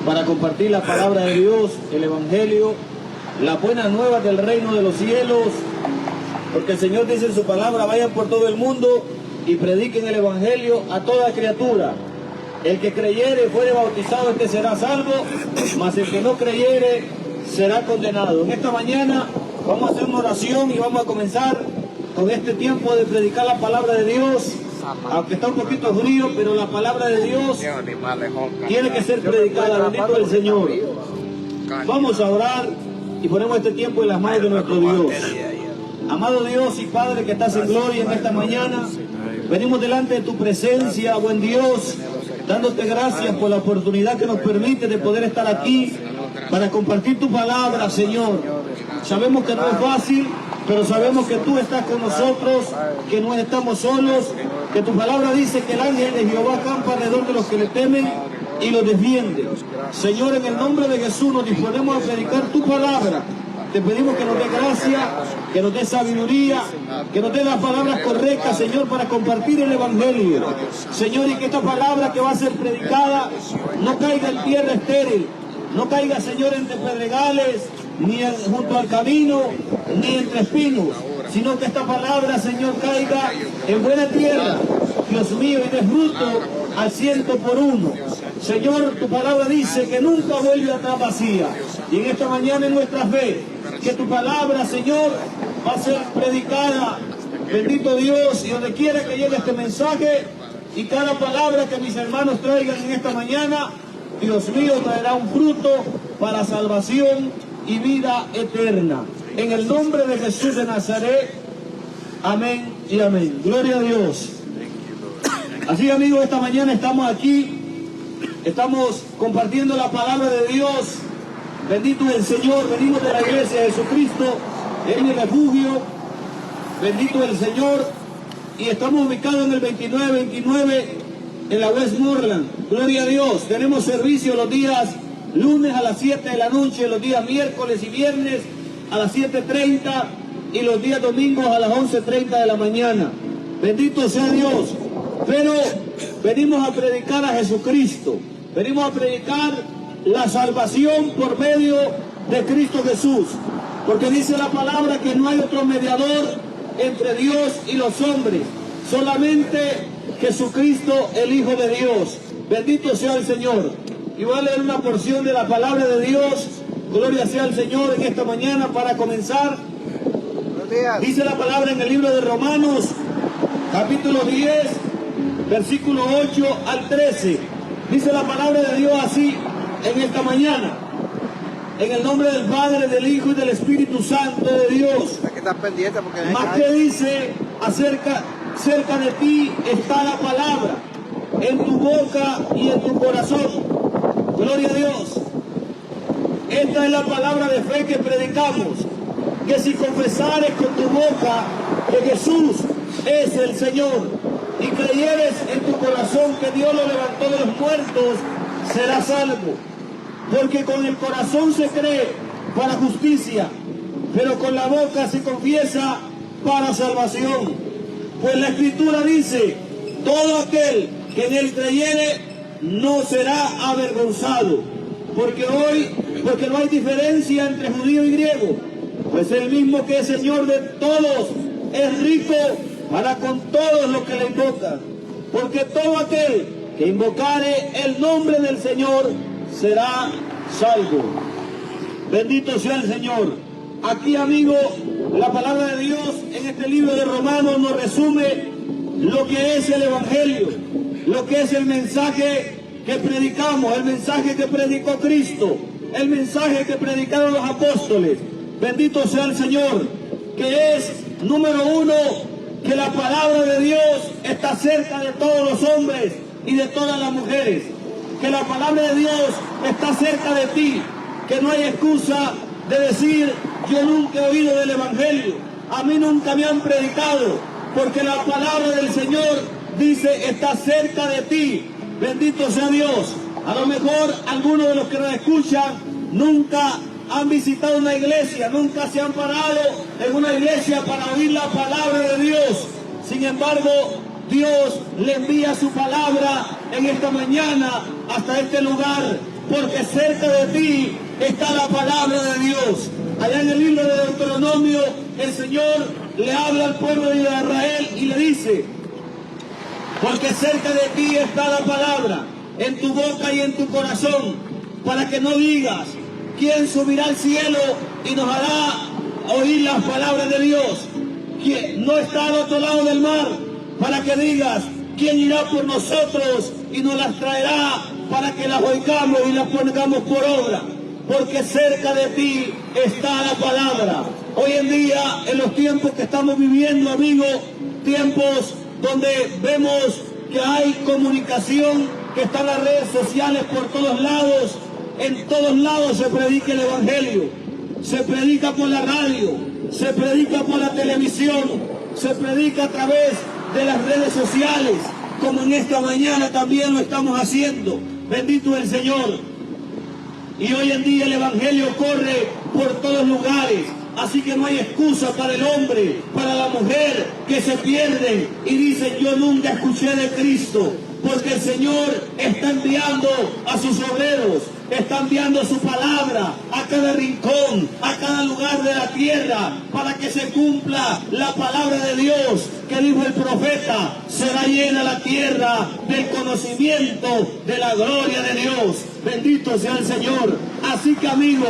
para compartir la palabra de Dios, el Evangelio, la buena nueva del reino de los cielos, porque el Señor dice en su palabra: vayan por todo el mundo y prediquen el Evangelio a toda criatura. El que creyere y fuere bautizado, este será salvo, mas el que no creyere será condenado. En esta mañana vamos a hacer una oración y vamos a comenzar con este tiempo de predicar la palabra de Dios. Aunque está un poquito frío, pero la palabra de Dios tiene que ser predicada. Bendito el Señor. Vamos a orar y ponemos este tiempo en las manos de nuestro Dios. Amado Dios y Padre que estás en gloria en esta mañana, venimos delante de tu presencia, buen Dios, dándote gracias por la oportunidad que nos permite de poder estar aquí para compartir tu palabra, Señor. Sabemos que no es fácil, pero sabemos que tú estás con nosotros, que no estamos solos, que tu palabra dice que el ángel de Jehová acampa alrededor de los que le temen y los defiende. Señor, en el nombre de Jesús nos disponemos a predicar tu palabra. Te pedimos que nos dé gracia, que nos dé sabiduría, que nos dé las palabras correctas, Señor, para compartir el Evangelio. Señor, y que esta palabra que va a ser predicada no caiga en tierra estéril, no caiga, Señor, entre pedregales, ni junto al camino, ni entre espinos, sino que esta palabra, Señor, caiga en buena tierra, Dios mío, y dé fruto al 100%. Señor, tu palabra dice que nunca vuelve atrás vacía. Y en esta mañana, en nuestra fe, que tu palabra, Señor, va a ser predicada. Bendito Dios, y donde quiera que llegue este mensaje, y cada palabra que mis hermanos traigan en esta mañana, Dios mío, traerá un fruto para salvación y vida eterna. En el nombre de Jesús de Nazaret, amén y amén. Gloria a Dios. Así, amigos, esta mañana estamos aquí, estamos compartiendo la palabra de Dios. Bendito es el Señor, venimos de la iglesia de Jesucristo, es mi refugio. Bendito es el Señor, y estamos ubicados en el 2929 en la Westmoreland. Gloria a Dios. Tenemos servicio los días lunes a las 7 de la noche, los días miércoles y viernes a las 7:30 y los días domingos a las 11:30 de la mañana. Bendito sea Dios. Pero venimos a predicar a Jesucristo, venimos a predicar la salvación por medio de Cristo Jesús, porque dice la palabra que no hay otro mediador entre Dios y los hombres, solamente Jesucristo, el Hijo de Dios. Bendito sea el Señor. Y voy a leer una porción de la palabra de Dios. Gloria sea al Señor en esta mañana para comenzar. Dice la palabra en el libro de Romanos, capítulo 10, versículo 8 al 13. Dice la palabra de Dios así en esta mañana: en el nombre del Padre, del Hijo y del Espíritu Santo de Dios. Más que dice cerca de ti está la palabra, en tu boca y en tu corazón. Gloria a Dios. Esta es la palabra de fe que predicamos, que si confesares con tu boca que Jesús es el Señor y creyeres en tu corazón que Dios lo levantó de los muertos, serás salvo. Porque con el corazón se cree para justicia, pero con la boca se confiesa para salvación. Pues la Escritura dice: todo aquel que en él creyere no será avergonzado. Porque no hay diferencia entre judío y griego, pues el mismo que es Señor de todos es rico para con todos los que le invocan. Porque todo aquel que invocare el nombre del Señor será salvo. Bendito sea el Señor. Aquí, amigo, la palabra de Dios en este libro de Romanos nos resume lo que es el Evangelio, lo que es el mensaje que predicamos, el mensaje que predicó Cristo, el mensaje que predicaron los apóstoles. Bendito sea el Señor, que es, número uno, que la palabra de Dios está cerca de todos los hombres y de todas las mujeres, que la palabra de Dios está cerca de ti, que no hay excusa de decir: yo nunca he oído del Evangelio, a mí nunca me han predicado, porque la palabra del Señor dice: está cerca de ti. Bendito sea Dios. A lo mejor algunos de los que nos escuchan nunca han visitado una iglesia, nunca se han parado en una iglesia para oír la palabra de Dios. Sin embargo, Dios le envía su palabra en esta mañana hasta este lugar porque cerca de ti está la palabra de Dios. Allá en el libro de Deuteronomio, el Señor le habla al pueblo de Israel y le dice: porque cerca de ti está la palabra, en tu boca y en tu corazón, para que no digas: ¿quién subirá al cielo y nos hará oír las palabras de Dios? ¿Quién no está al otro lado del mar? Para que digas: ¿quién irá por nosotros y nos las traerá para que las oigamos y las pongamos por obra? Porque cerca de ti está la palabra. Hoy en día, en los tiempos que estamos viviendo, amigos, tiempos donde vemos que hay comunicación, que están las redes sociales por todos lados, en todos lados se predica el Evangelio, se predica por la radio, se predica por la televisión, se predica a través de las redes sociales, como en esta mañana también lo estamos haciendo. Bendito el Señor. Y hoy en día el Evangelio corre por todos lugares. Así que no hay excusa para el hombre, para la mujer que se pierden y dicen: yo nunca escuché de Cristo. Porque el Señor está enviando a sus obreros, está enviando su palabra a cada rincón, a cada lugar de la tierra, para que se cumpla la palabra de Dios que dijo el profeta: será llena la tierra del conocimiento de la gloria de Dios. Bendito sea el Señor. Así que, amigo,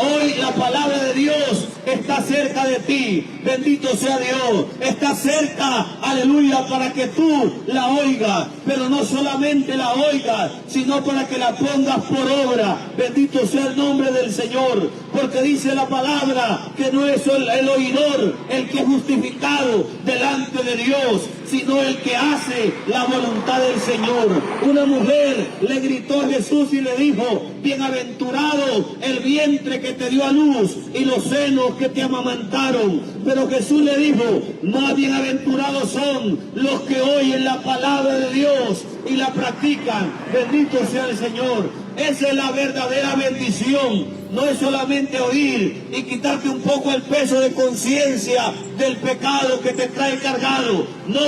hoy la palabra de Dios está cerca de ti. Bendito sea Dios. Está cerca, aleluya, para que tú la oigas. Pero no solamente la oigas, sino para que la pongas por obra. Bendito sea el nombre del Señor. Porque dice la palabra que no es el oidor el que es justificado delante de Dios, sino el que hace la voluntad del Señor. Una mujer le gritó a Jesús y le dijo: bienaventurado el vientre que te dio a luz y los senos que te amamantaron. Pero Jesús le dijo: más bienaventurados son los que oyen la palabra de Dios y la practican. Bendito sea el Señor. Esa es la verdadera bendición. No es solamente oír y quitarte un poco el peso de conciencia del pecado que te trae cargado. No,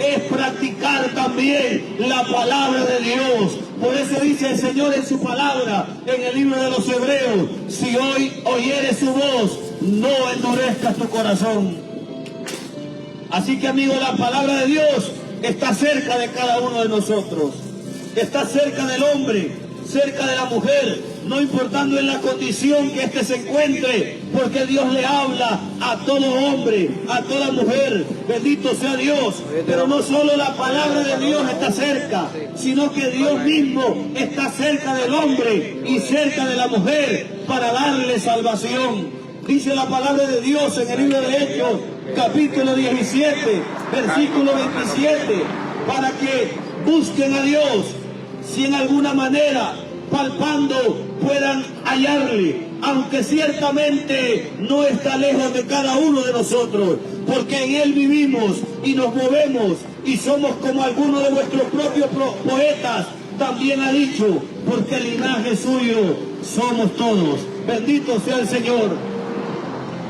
es practicar también la palabra de Dios. Por eso dice el Señor en su palabra, en el libro de los Hebreos: si hoy oyeres su voz, no endurezcas tu corazón. Así que, amigo, la palabra de Dios está cerca de cada uno de nosotros. Está cerca del hombre, cerca de la mujer, no importando en la condición que éste se encuentre, porque Dios le habla a todo hombre, a toda mujer. Bendito sea Dios. Pero no solo la palabra de Dios está cerca, sino que Dios mismo está cerca del hombre y cerca de la mujer para darle salvación. Dice la palabra de Dios en el libro de Hechos, capítulo 17, versículo 27, para que busquen a Dios, si en alguna manera, palpando, puedan hallarle, aunque ciertamente no está lejos de cada uno de nosotros, porque en Él vivimos y nos movemos y somos como algunos de nuestros propios poetas también ha dicho: porque el linaje suyo somos todos. Bendito sea el Señor.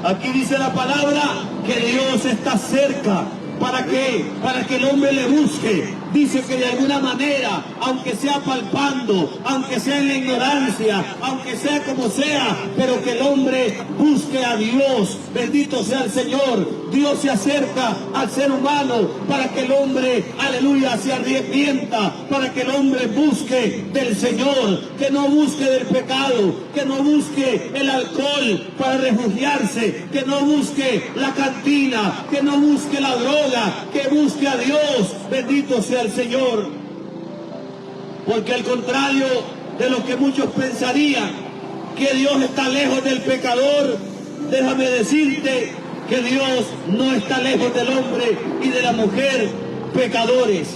Aquí dice la palabra que Dios está cerca. ¿Para qué? Para que el hombre le busque. Dice que de alguna manera, aunque sea palpando, aunque sea en la ignorancia, aunque sea como sea, pero que el hombre busque a Dios. Bendito sea el Señor. Dios se acerca al ser humano para que el hombre, aleluya, se arrepienta, para que el hombre busque del Señor, que no busque del pecado, que no busque el alcohol para refugiarse, que no busque la cantina, que no busque la droga, que busque a Dios. Bendito sea el Señor. Porque al contrario de lo que muchos pensarían, que Dios está lejos del pecador, déjame decirte que Dios no está lejos del hombre y de la mujer pecadores.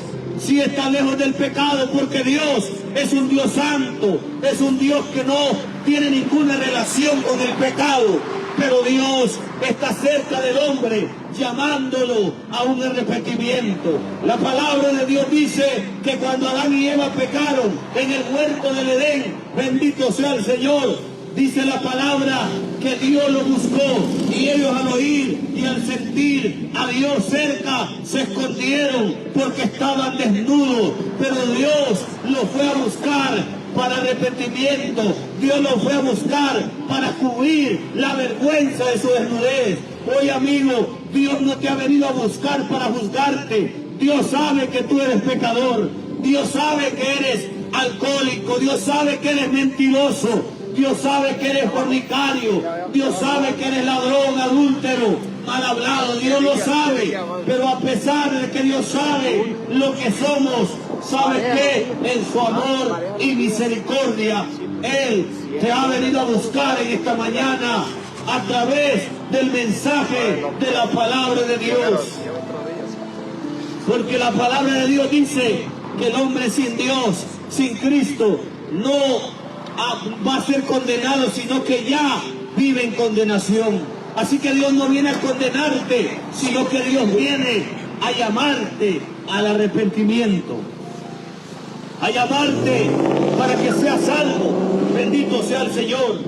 Sí está lejos del pecado, porque Dios es un Dios santo, es un Dios que no tiene ninguna relación con el pecado, pero Dios está cerca del hombre, llamándolo a un arrepentimiento. La palabra de Dios dice que cuando Adán y Eva pecaron en el huerto del Edén, bendito sea el Señor, dice la palabra que Dios lo buscó y ellos al oír y al sentir a Dios cerca se escondieron porque estaban desnudos, pero Dios los fue a buscar para arrepentimiento. Dios los fue a buscar para cubrir la vergüenza de su desnudez. Hoy, amigo, Dios no te ha venido a buscar para juzgarte. Dios sabe que tú eres pecador. Dios sabe que eres alcohólico. Dios sabe que eres mentiroso. Dios sabe que eres fornicario. Dios sabe que eres ladrón, adúltero, mal hablado. Dios lo sabe. Pero a pesar de que Dios sabe lo que somos, ¿sabes qué? En su amor y misericordia, Él te ha venido a buscar en esta mañana a través del mensaje de la palabra de Dios. Porque la palabra de Dios dice que el hombre sin Dios, sin Cristo, no va a ser condenado, sino que ya vive en condenación. Así que Dios no viene a condenarte, sino que Dios viene a llamarte al arrepentimiento, a llamarte para que seas salvo. Bendito sea el Señor.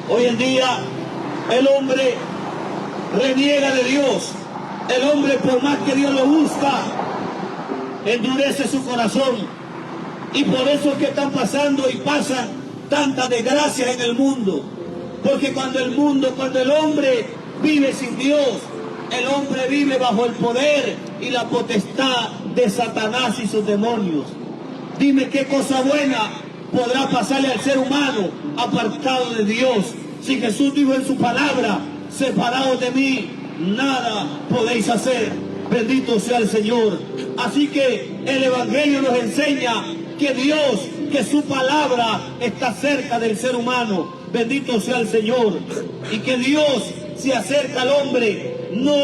Hoy en día el hombre reniega de Dios. El hombre, por más que Dios lo busca, endurece su corazón. Y por eso es que están pasando y pasan tantas desgracias en el mundo. Porque cuando el hombre vive sin Dios, el hombre vive bajo el poder y la potestad de Satanás y sus demonios. Dime qué cosa buena podrá pasarle al ser humano apartado de Dios. Si Jesús dijo en su palabra, separados de mí, nada podéis hacer. Bendito sea el Señor. Así que el Evangelio nos enseña que Dios, que su palabra está cerca del ser humano. Bendito sea el Señor. Y que Dios se acerca al hombre no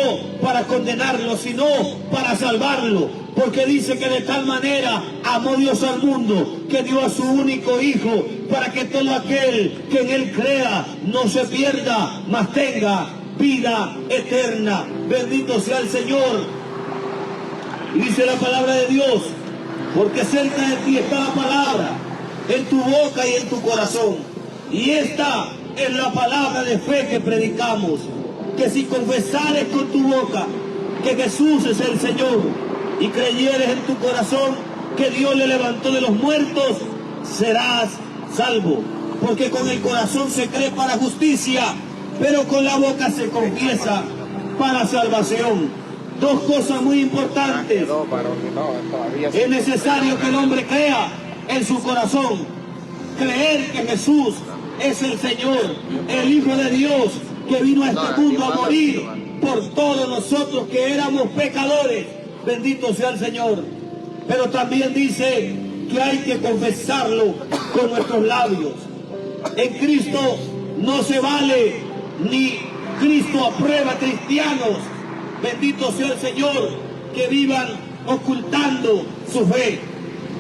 para condenarlo, sino para salvarlo. Porque dice que de tal manera amó Dios al mundo, que dio a su único Hijo, para que todo aquel que en Él crea no se pierda, mas tenga vida eterna. Bendito sea el Señor. Y dice la palabra de Dios, porque cerca de ti está la palabra, en tu boca y en tu corazón. Y esta es la palabra de fe que predicamos, que si confesares con tu boca que Jesús es el Señor y creyeres en tu corazón que Dios le levantó de los muertos, serás salvo. Porque con el corazón se cree para justicia, pero con la boca se confiesa para salvación. Dos cosas muy importantes. Es necesario que el hombre crea en su corazón, creer que Jesús es el Señor, el Hijo de Dios, que vino a este mundo a morir por todos nosotros que éramos pecadores. Bendito sea el Señor. Pero también dice que hay que confesarlo con nuestros labios. En Cristo no se vale, ni Cristo aprueba cristianos, bendito sea el Señor, que vivan ocultando su fe.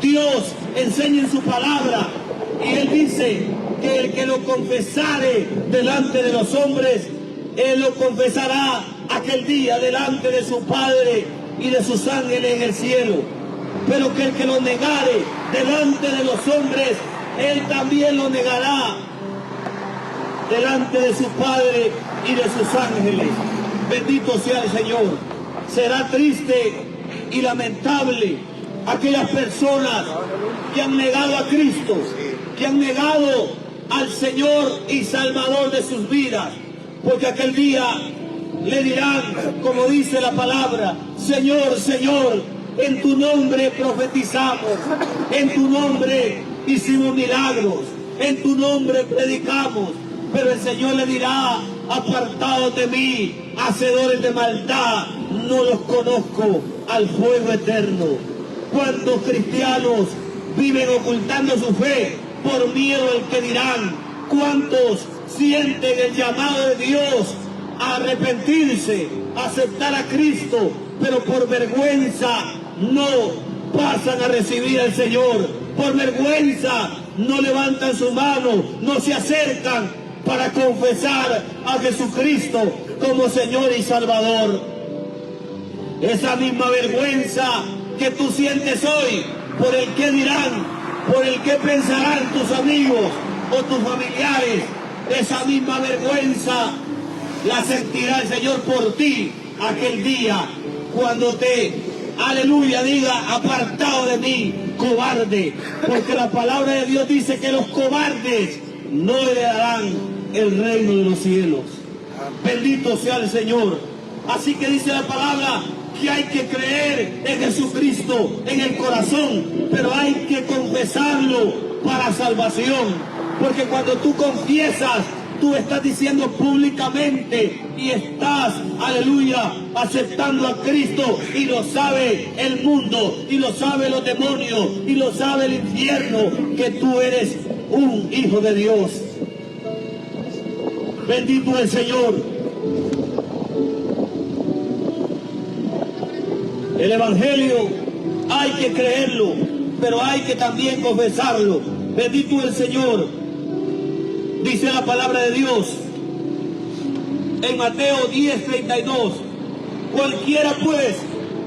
Dios enseña en su palabra y Él dice que el que lo confesare delante de los hombres, Él lo confesará aquel día delante de su Padre y de sus ángeles en el cielo. Pero que el que lo negare delante de los hombres, Él también lo negará delante de su Padre y de sus ángeles. Bendito sea el Señor. Será triste y lamentable aquellas personas que han negado a Cristo, que han negado al Señor y Salvador de sus vidas, porque aquel día le dirán, como dice la palabra, Señor, Señor, en tu nombre profetizamos, en tu nombre hicimos milagros, en tu nombre predicamos. Pero el Señor le dirá, apartados de mí, hacedores de maldad, no los conozco, al fuego eterno. ¿Cuántos cristianos viven ocultando su fe por miedo al que dirán? ¿Cuántos sienten el llamado de Dios a arrepentirse, a aceptar a Cristo, pero por vergüenza no pasan a recibir al Señor? Por vergüenza no levantan su mano, no se acercan para confesar a Jesucristo como Señor y Salvador. Esa misma vergüenza que tú sientes hoy por el que dirán, por el que pensarán tus amigos o tus familiares, esa misma vergüenza la sentirá el Señor por ti aquel día cuando te, aleluya, diga, apartado de mí, cobarde, porque la palabra de Dios dice que los cobardes no heredarán el reino de los cielos. Bendito sea el Señor. Así que dice la palabra que hay que creer en Jesucristo en el corazón, pero hay que confesarlo para salvación. Porque cuando tú confiesas, tú estás diciendo públicamente y estás, aleluya, aceptando a Cristo, y lo sabe el mundo, y lo sabe los demonios, y lo sabe el infierno, que tú eres un hijo de Dios. Bendito el Señor. El Evangelio hay que creerlo, pero hay que también confesarlo. Bendito el Señor. Dice la palabra de Dios en Mateo 10:32, cualquiera pues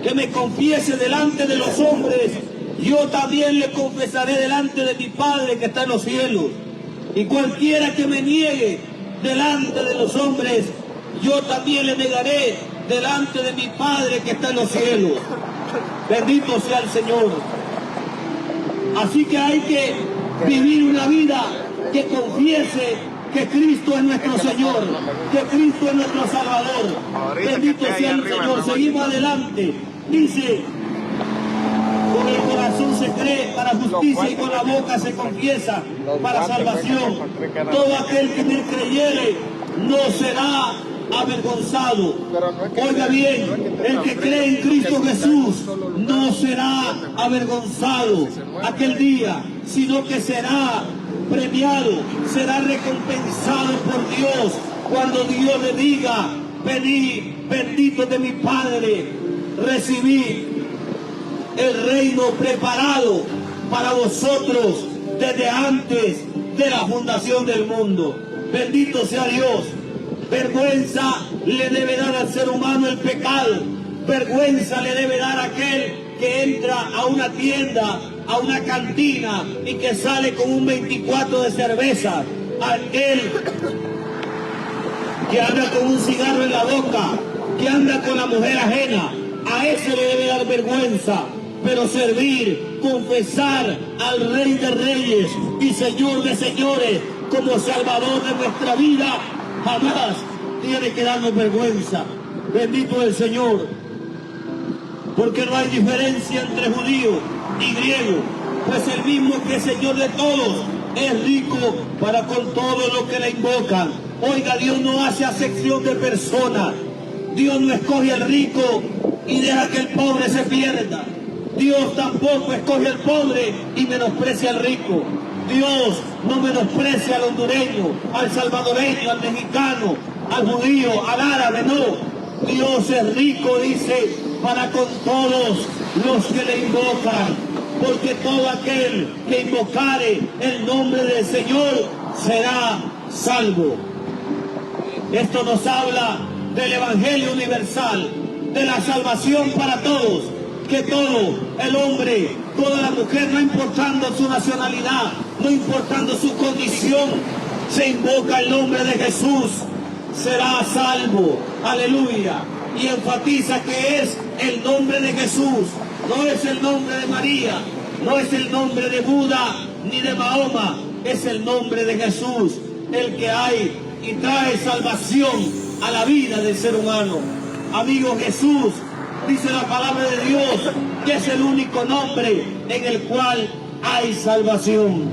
que me confiese delante de los hombres, yo también le confesaré delante de mi Padre que está en los cielos. Y cualquiera que me niegue delante de los hombres, yo también le negaré delante de mi Padre que está en los cielos. Bendito sea el Señor. Así que hay que vivir una vida que confiese que Cristo es nuestro Señor, que Cristo es nuestro Salvador. Bendito sea el Señor. Seguimos adelante. Dice, con el corazón se cree para justicia y con la boca se confiesa para salvación. Todo aquel que en él creyere no será avergonzado. Oiga bien, el que cree en Cristo Jesús no será avergonzado aquel día, sino que será premiado, será recompensado por Dios cuando Dios le diga: venid, benditos de mi Padre, recibid el reino preparado para vosotros desde antes de la fundación del mundo. Bendito sea Dios. Vergüenza le debe dar al ser humano el pecado. Vergüenza le debe dar a aquel que entra a una tienda, a una cantina, y que sale con un 24 de cerveza. Aquel que anda con un cigarro en la boca, que anda con la mujer ajena, a ese le debe dar vergüenza. Pero servir, confesar al Rey de Reyes y Señor de Señores como Salvador de nuestra vida, jamás tiene que darnos vergüenza. Bendito el Señor. Porque no hay diferencia entre judío y griego, pues el mismo que es Señor de todos es rico para con todo lo que le invocan. Oiga, Dios no hace acepción de personas. Dios no escoge al rico y deja que el pobre se pierda. Dios tampoco escoge al pobre y menosprecia al rico. Dios no menosprecia al hondureño, al salvadoreño, al mexicano, al judío, al árabe, no. Dios es rico, dice, para con todos los que le invocan, porque todo aquel que invocare el nombre del Señor será salvo. Esto nos habla del Evangelio universal, de la salvación para todos, que todo el hombre, toda la mujer, no importando su nacionalidad, no importando su condición, se invoca el nombre de Jesús, será salvo. Aleluya. Y enfatiza que es el nombre de Jesús, no es el nombre de María, no es el nombre de Buda ni de Mahoma, es el nombre de Jesús, el que hay y trae salvación a la vida del ser humano. Amigo, Jesús, dice la palabra de Dios, que es el único nombre en el cual hay salvación,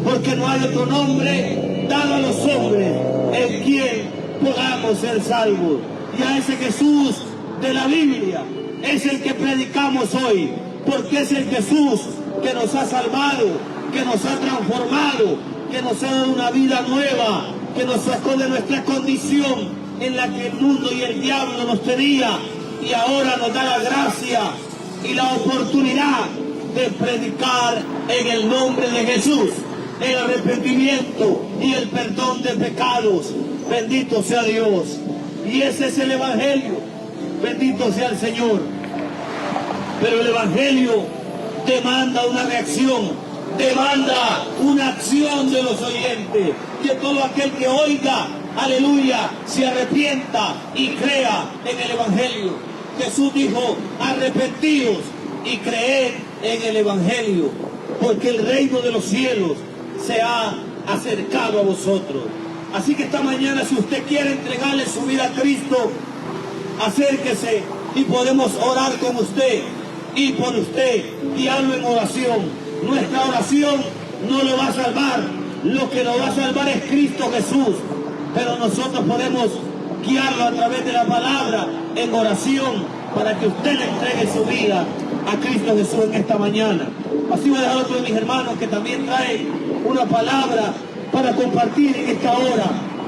porque no hay otro nombre dado a los hombres en quien podamos ser salvos. Y a ese Jesús de la Biblia es el que predicamos hoy, porque es el Jesús que nos ha salvado, que nos ha transformado, que nos ha dado una vida nueva, que nos sacó de nuestra condición en la que el mundo y el diablo nos tenía, y ahora nos da la gracia y la oportunidad de predicar en el nombre de Jesús el arrepentimiento y el perdón de pecados. Bendito sea Dios. Y ese es el Evangelio. Bendito sea el Señor. Pero el Evangelio demanda una reacción, demanda una acción de los oyentes. Que todo aquel que oiga, aleluya, se arrepienta y crea en el Evangelio. Jesús dijo: arrepentíos y creed en el Evangelio, porque el reino de los cielos se ha acercado a vosotros. Así que esta mañana, si usted quiere entregarle su vida a Cristo, acérquese y podemos orar con usted y por usted, guiarlo en oración. Nuestra oración no lo va a salvar, lo que lo va a salvar es Cristo Jesús, pero nosotros podemos guiarlo a través de la palabra en oración para que usted le entregue su vida a Cristo Jesús en esta mañana. Así voy a dejar a otro de mis hermanos que también trae una palabra para compartir en esta hora.